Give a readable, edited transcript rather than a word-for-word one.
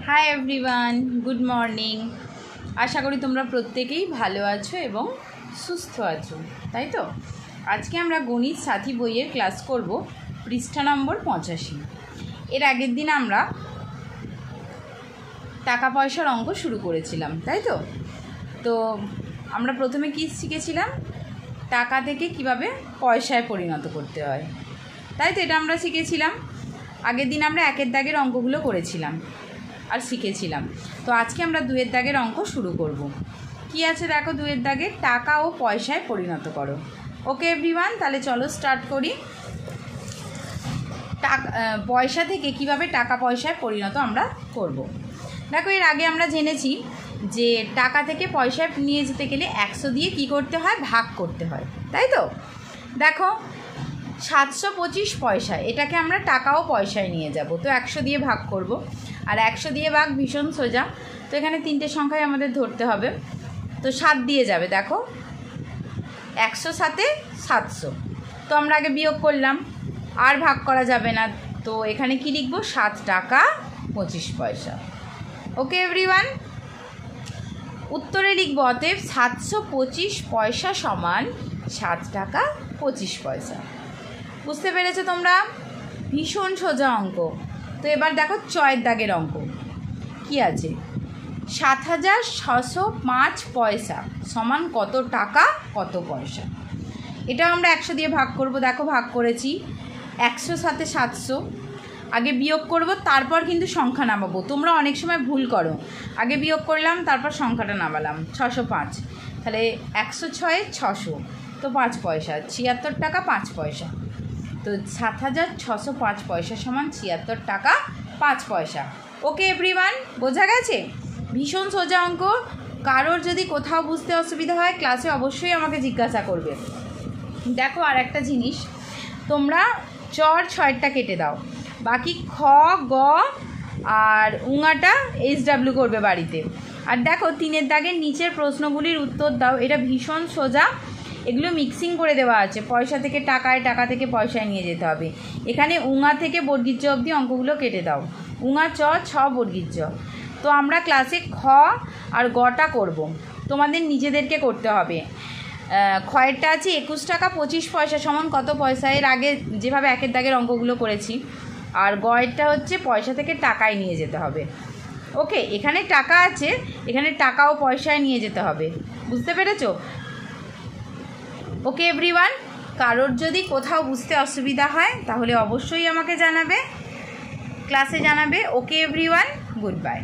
High everyone, good morning. আশা করি তোমরা প্রত্যেকেই ভালো আছো এবং সুস্থ আছো, তাই তো? আজকে আমরা গণিত সাথী বইয়ের ক্লাস করব পৃষ্ঠা নম্বর 85। এর আগের দিন আমরা টাকা পয়সার অঙ্ক শুরু করেছিলাম, তাই তো? তো আমরা প্রথমে কি শিখেছিলাম? টাকা থেকে কিভাবে পয়সায় পরিণত করতে হয়, তাই তো? এটা আমরা শিখেছিলাম। আগের দিন আমরা একের দাগের অঙ্কগুলো করেছিলাম আর শিখেছিলাম। তো আজকে আমরা দুয়ের দাগের অঙ্ক শুরু করব। কি আছে দেখো, দুয়ের দাগে টাকা ও পয়সায় পরিণত করো। ওকে এভরিওয়ান, তাহলে চলো স্টার্ট করি। পয়সা থেকে কিভাবে টাকা পয়সায় পরিণত আমরা করব। দেখো, এর আগে আমরা জেনেছি যে টাকা থেকে পয়সায় নিয়ে যেতে গেলে 100 দিয়ে কি করতে হয়? ভাগ করতে হয়, তাই তো? দেখো 725 পয়সা, এটাকে আমরা টাকা ও পয়সায় নিয়ে যাব। তো 100 দিয়ে ভাগ করব, আর 100 দিয়ে ভাগ ভীষণ সোজা। তো এখানে তিনটে সংখ্যায় আমাদের ধরতে হবে। তো 7 দিয়ে যাবে। দেখো 100 সাথে 700। তো আমরা আগে বিয়োগ করলাম, আর ভাগ করা যাবে না। তো এখানে কি লিখব? 7 টাকা 25 পয়সা। ওকে এভরিওয়ান, উত্তরে লিখব অতএব 725 পয়সা সমান 7 টাকা 25 পয়সা। বুঝতে পেরেছো তোমরা? ভীষণ সোজা অঙ্ক। তো এবার দেখো ছয়ের দাগের অঙ্ক কি আছে? 7605 পয়সা সমান কত টাকা কত পয়সা। এটাও আমরা 100 দিয়ে ভাগ করব। দেখো ভাগ করেছি, 100 সাথে 700। আগে বিয়োগ করব, তারপর কিন্তু সংখ্যা নামাবো। তোমরা অনেক সময় ভুল করো, আগে বিয়োগ করলাম তারপর সংখ্যাটা নামালাম। 605, তাহলে 106 600, তো 5 পয়সা, 76 টাকা 5 পয়সা। তো 7605 পয়সা সমান 76 টাকা 5 পয়সা। ওকে এভরিওয়ান, বোঝা গেছে? ভীষণ সোজা অঙ্ক। কারোর যদি কোথাও বুঝতে অসুবিধা হয় ক্লাসে অবশ্যই আমাকে জিজ্ঞাসা করবে। দেখো আর একটা জিনিস, তোমরা চর 6টা কেটে দাও, বাকি খ গ আর উঙাটা HW করবে বাড়িতে। আর দেখো 3-এর দাগের নিচের প্রশ্নগুলির উত্তর দাও। এটা ভীষণ সোজা, এগুলো মিক্সিং করে দেওয়া আছে। পয়সা থেকে টাকায়, টাকা থেকে পয়সায় নিয়ে যেতে হবে। এখানে উঙা থেকে বর্গীর জ অবধি অঙ্কগুলো কেটে দাও। উঙা চ ছ বর্গীর জ। তো আমরা ক্লাসে খ আর গটা করব, তোমাদের নিজেদেরকে করতে হবে। খয়েরটা আছে 21 টাকা 25 পয়সা সমান কত পয়সা, এর আগে যেভাবে একের দাগের অঙ্কগুলো করেছি। আর গয়েরটা হচ্ছে পয়সা থেকে টাকায় নিয়ে যেতে হবে। ওকে, এখানে টাকা আছে, এখানে টাকা ও পয়সায় নিয়ে যেতে হবে। বুঝতে পেরেছো? ওকে এভরিওয়ান, কারোর যদি কোথাও বুঝতে অসুবিধা হয় তাহলে অবশ্যই আমাকে জানাবে, ক্লাসে জানাবে। ওকে এভরিওয়ান, গুড বাই।